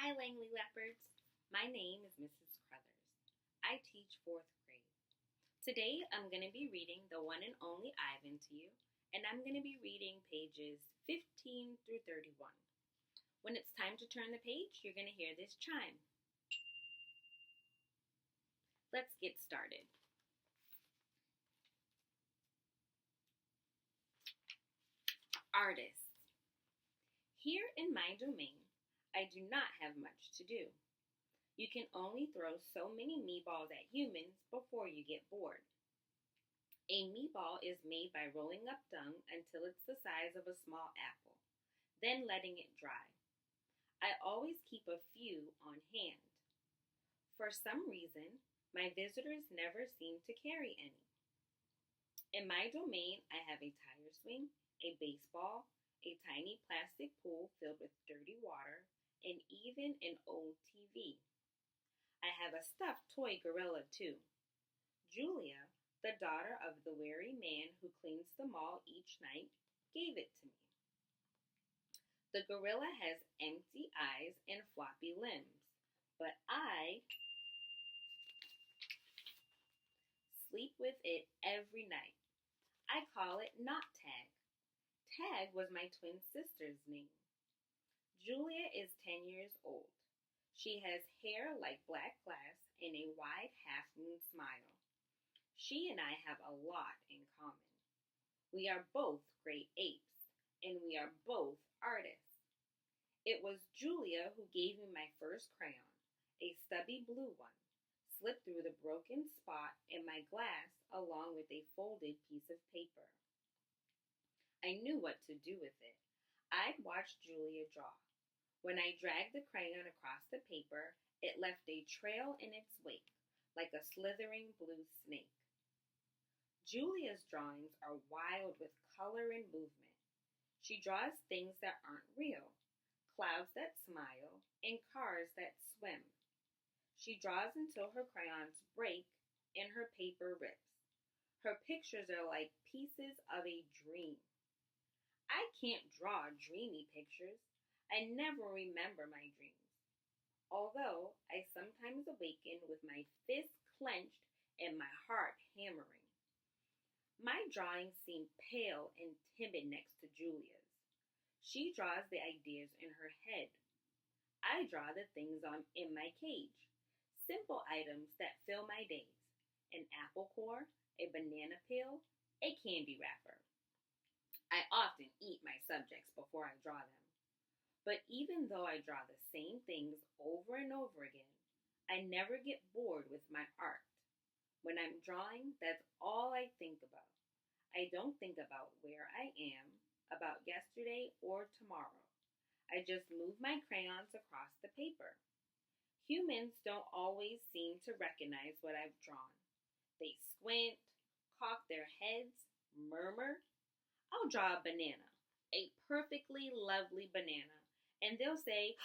Hi, Langley Leopards. My name is Mrs. Crothers. I teach fourth grade. Today I'm going to be reading The One and Only Ivan to you, and I'm going to be reading pages 15 through 31. When it's time to turn the page, you're going to hear this chime. Let's get started. Artists. Here in my domain, I do not have much to do. You can only throw so many meatballs at humans before you get bored. A meatball is made by rolling up dung until it's the size of a small apple, then letting it dry. I always keep a few on hand. For some reason, my visitors never seem to carry any. In my domain, I have a tire swing, a baseball, a tiny plastic pool filled with dirty water, and even an old TV. I have a stuffed toy gorilla too. Julia, the daughter of the wary man who cleans the mall each night, gave it to me. The gorilla has empty eyes and floppy limbs, but I sleep with it every night. I call it Not Tag. Tag was my twin sister's name. Julia is 10 years old. She has hair like black glass and a wide half-moon smile. She and I have a lot in common. We are both great apes, and we are both artists. It was Julia who gave me my first crayon, a stubby blue one, slipped through the broken spot in my glass along with a folded piece of paper. I knew what to do with it. I'd watched Julia draw. When I dragged the crayon across the paper, it left a trail in its wake, like a slithering blue snake. Julia's drawings are wild with color and movement. She draws things that aren't real, clouds that smile, and cars that swim. She draws until her crayons break and her paper rips. Her pictures are like pieces of a dream. I can't draw dreamy pictures. I never remember my dreams, although I sometimes awaken with my fists clenched and my heart hammering. My drawings seem pale and timid next to Julia's. She draws the ideas in her head. I draw the things in my cage, simple items that fill my days: an apple core, a banana peel, a candy wrapper. I often eat my subjects before I draw them. But even though I draw the same things over and over again, I never get bored with my art. When I'm drawing, that's all I think about. I don't think about where I am, about yesterday or tomorrow. I just move my crayons across the paper. Humans don't always seem to recognize what I've drawn. They squint, cock their heads, murmur. I'll draw a banana, a perfectly lovely banana, and they'll say,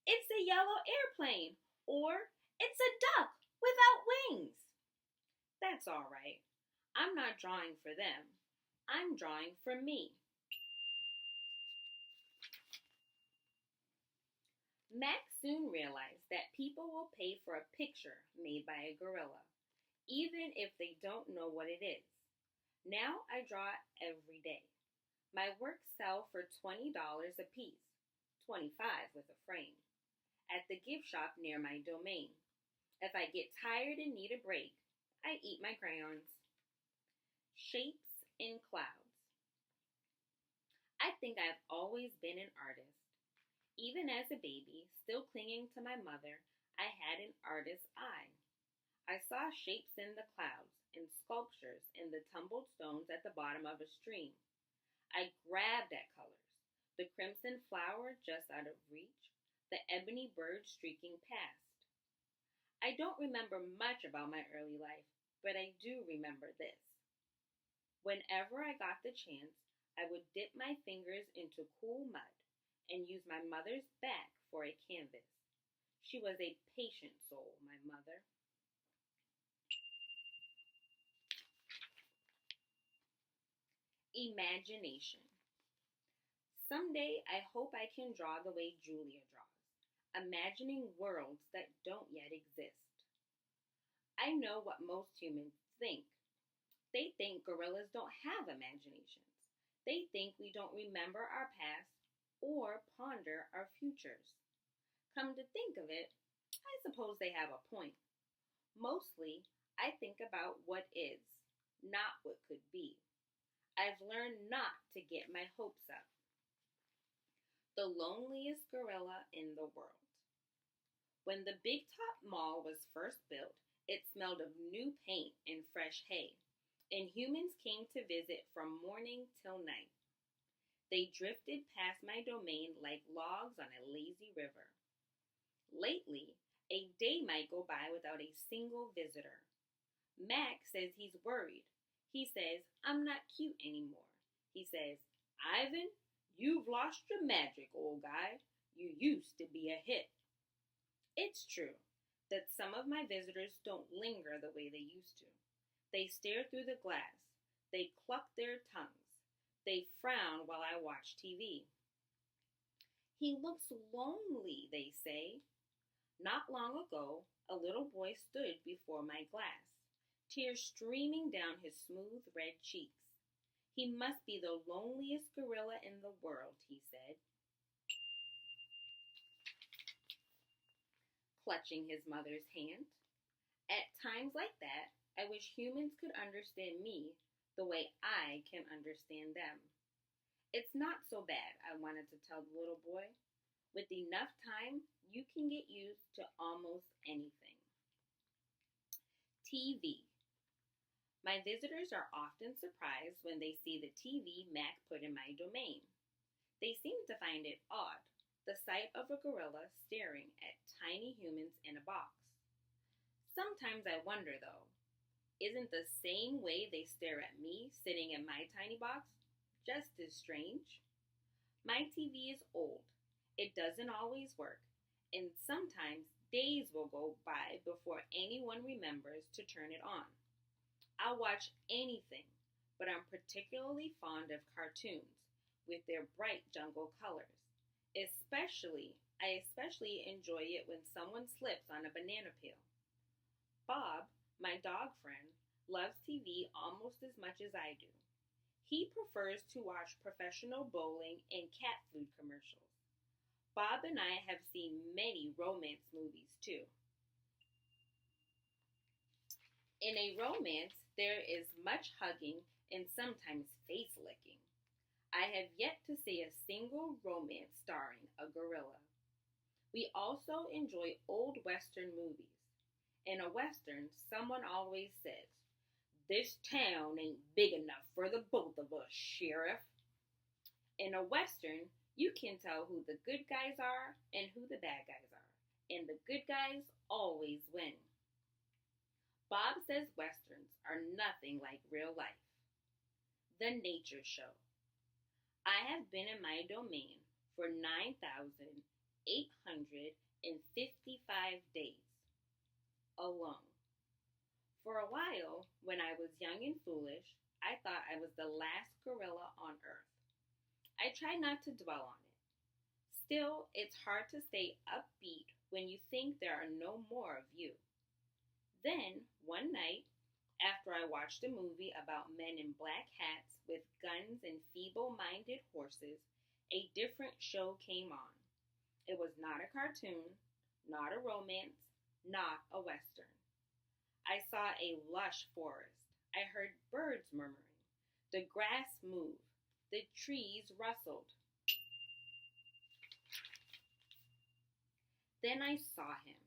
"It's a yellow airplane," or "It's a duck without wings." That's all right. I'm not drawing for them. I'm drawing for me. Max soon realized that people will pay for a picture made by a gorilla, even if they don't know what it is. Now I draw every day. My works sell for $20 a piece, 25 with a frame, at the gift shop near my domain. If I get tired and need a break, I eat my crayons. Shapes in clouds. I think I've always been an artist. Even as a baby, still clinging to my mother, I had an artist's eye. I saw shapes in the clouds and sculptures in the tumbled stones at the bottom of a stream. I grabbed at colors: the crimson flower just out of reach, the ebony bird streaking past. I don't remember much about my early life, but I do remember this. Whenever I got the chance, I would dip my fingers into cool mud and use my mother's back for a canvas. She was a patient soul, my mother. Imagination. Someday I hope I can draw the way Julia draws. imagining worlds that don't yet exist. I know what most humans think. They think gorillas don't have imaginations. They think we don't remember our past or ponder our futures. Come to think of it, I suppose they have a point. Mostly, I think about what is, not what could be. I've learned not to get my hopes up. The loneliest gorilla in the world. When the Big Top Mall was first built, it smelled of new paint and fresh hay, and humans came to visit from morning till night. They drifted past my domain like logs on a lazy river. Lately, a day might go by without a single visitor. Max says he's worried. He says, I'm not cute anymore. He says, Ivan, you've lost your magic, old guy. You used to be a hit. It's true that some of my visitors don't linger the way they used to. They stare through the glass. They cluck their tongues. They frown while I watch TV. He looks lonely, they say. Not long ago, a little boy stood before my glass, tears streaming down his smooth red cheeks. He must be the loneliest gorilla in the world, he said, clutching his mother's hand. At times like that, I wish humans could understand me the way I can understand them. It's not so bad, I wanted to tell the little boy. With enough time, you can get used to almost anything. TV. My visitors are often surprised when they see the TV Mac put in my domain. They seem to find it odd, the sight of a gorilla staring at tiny humans in a box. Sometimes I wonder, though, isn't the same way they stare at me sitting in my tiny box just as strange? My TV is old. It doesn't always work, and sometimes days will go by before anyone remembers to turn it on. I'll watch anything, but I'm particularly fond of cartoons with their bright jungle colors. I especially enjoy it when someone slips on a banana peel. Bob, my dog friend, loves TV almost as much as I do. He prefers to watch professional bowling and cat food commercials. Bob and I have seen many romance movies too. In a romance, there is much hugging and sometimes face licking. I have yet to see a single romance starring a gorilla. We also enjoy old Western movies. In a Western, someone always says, "This town ain't big enough for the both of us, Sheriff." In a Western, you can tell who the good guys are and who the bad guys are. And the good guys always win. Bob says Westerns are nothing like real life. The Nature Show. I have been in my domain for 9,855 days. Alone. For a while, when I was young and foolish, I thought I was the last gorilla on Earth. I try not to dwell on it. Still, it's hard to stay upbeat when you think there are no more of you. Then, one night, after I watched a movie about men in black hats with guns and feeble-minded horses, a different show came on. It was not a cartoon, not a romance, not a Western. I saw a lush forest. I heard birds murmuring. The grass moved. The trees rustled. Then I saw him.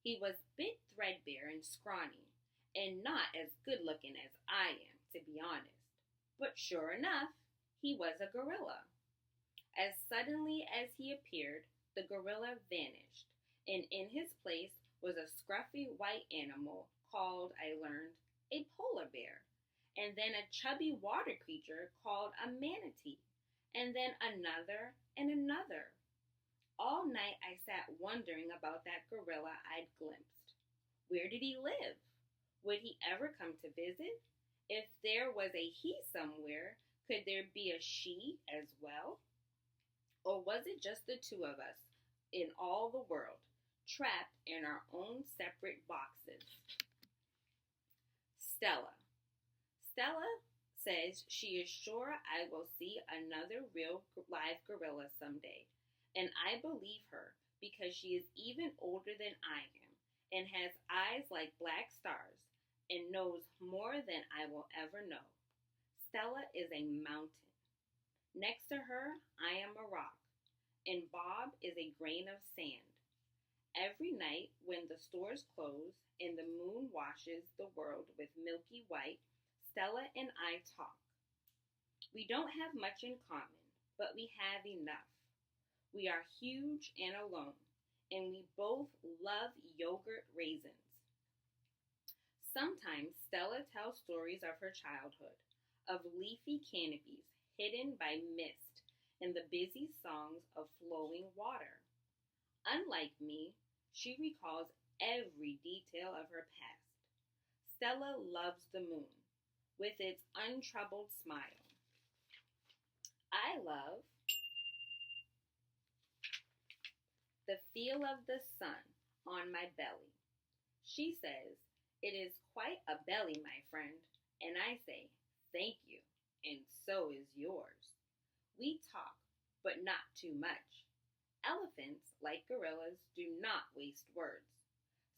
He was a bit threadbare and scrawny, and not as good-looking as I am, to be honest. But sure enough, he was a gorilla. As suddenly as he appeared, the gorilla vanished, and in his place was a scruffy white animal called, I learned, a polar bear, and then a chubby water creature called a manatee, and then another and another. All night I sat wondering about that gorilla I'd glimpsed. Where did he live? Would he ever come to visit? If there was a he somewhere, could there be a she as well? Or was it just the two of us in all the world, trapped in our own separate boxes. Stella. Stella says she is sure I will see another real live gorilla someday, and I believe her because she is even older than I am and has eyes like black stars and knows more than I will ever know. Stella is a mountain. Next to her, I am a rock, and Bob is a grain of sand. Every night when the stores close and the moon washes the world with milky white, Stella and I talk. We don't have much in common, but we have enough. We are huge and alone, and we both love yogurt raisins. Sometimes Stella tells stories of her childhood, of leafy canopies hidden by mist and the busy songs of flowing water. Unlike me, she recalls every detail of her past. Stella loves the moon, with its untroubled smile. I love the feel of the sun on my belly. She says, "It is quite a belly, my friend," and I say, "Thank you, and so is yours." We talk, but not too much. Elephants, like gorillas, do not waste words.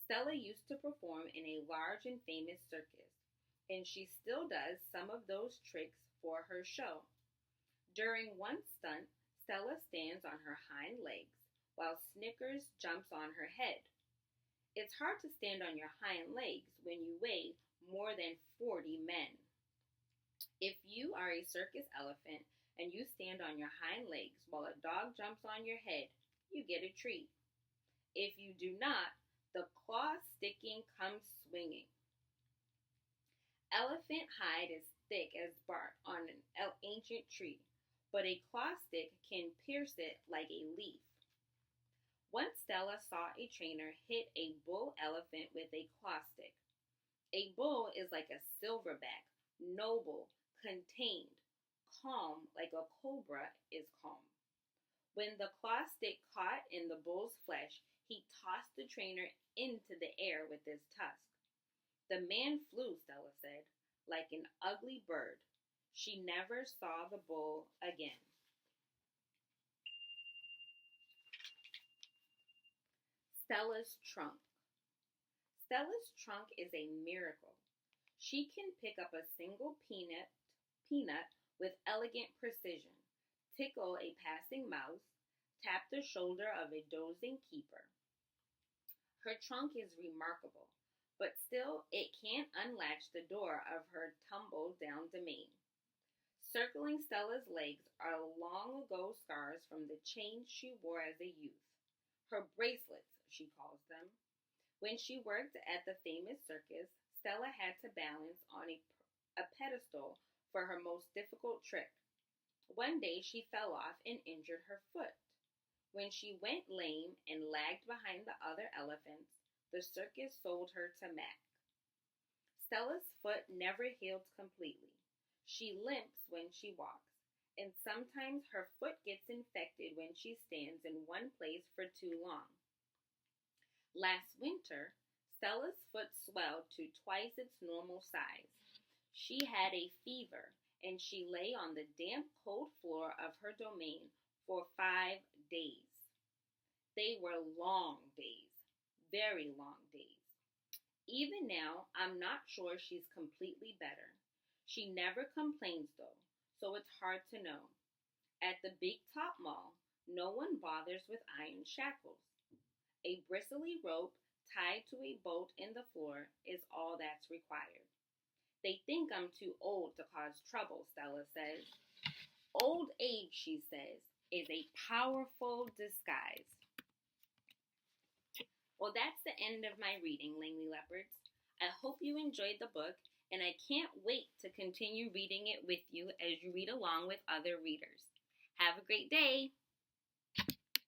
Stella used to perform in a large and famous circus, and she still does some of those tricks for her show. During one stunt, Stella stands on her hind legs while Snickers jumps on her head. It's hard to stand on your hind legs when you weigh more than 40 men. If you are a circus elephant and you stand on your hind legs while a dog jumps on your head, you get a treat. If you do not, the claw sticking comes swinging. Elephant hide is thick as bark on an ancient tree, but a claw stick can pierce it like a leaf. Once Stella saw a trainer hit a bull elephant with a claw stick. A bull is like a silverback, noble, contained, calm like a cobra is calm. When the claw stick caught in the bull's flesh, he tossed the trainer into the air with his tusk. The man flew, Stella said, like an ugly bird. She never saw the bull again. Stella's trunk. Stella's trunk is a miracle. She can pick up a single peanut with elegant precision, tickle a passing mouse, tap the shoulder of a dozing keeper. Her trunk is remarkable, but still it can't unlatch the door of her tumble-down domain. Circling Stella's legs are long-ago scars from the chains she wore as a youth. Her bracelets, she calls them. When she worked at the famous circus, Stella had to balance on a pedestal for her most difficult trick. One day she fell off and injured her foot. When she went lame and lagged behind the other elephants, the circus sold her to Mac. Stella's foot never healed completely. She limps when she walks, and sometimes her foot gets infected when she stands in one place for too long. Last winter, Stella's foot swelled to twice its normal size. She had a fever, and she lay on the damp, cold floor of her domain for 5 days. They were long days, very long days. Even now, I'm not sure she's completely better. She never complains though, so it's hard to know. At the Big Top Mall, no one bothers with iron shackles. A bristly rope tied to a bolt in the floor is all that's required. They think I'm too old to cause trouble, Stella says. Old age, she says, is a powerful disguise. Well, that's the end of my reading, Langley Leopards. I hope you enjoyed the book, and I can't wait to continue reading it with you as you read along with other readers. Have a great day!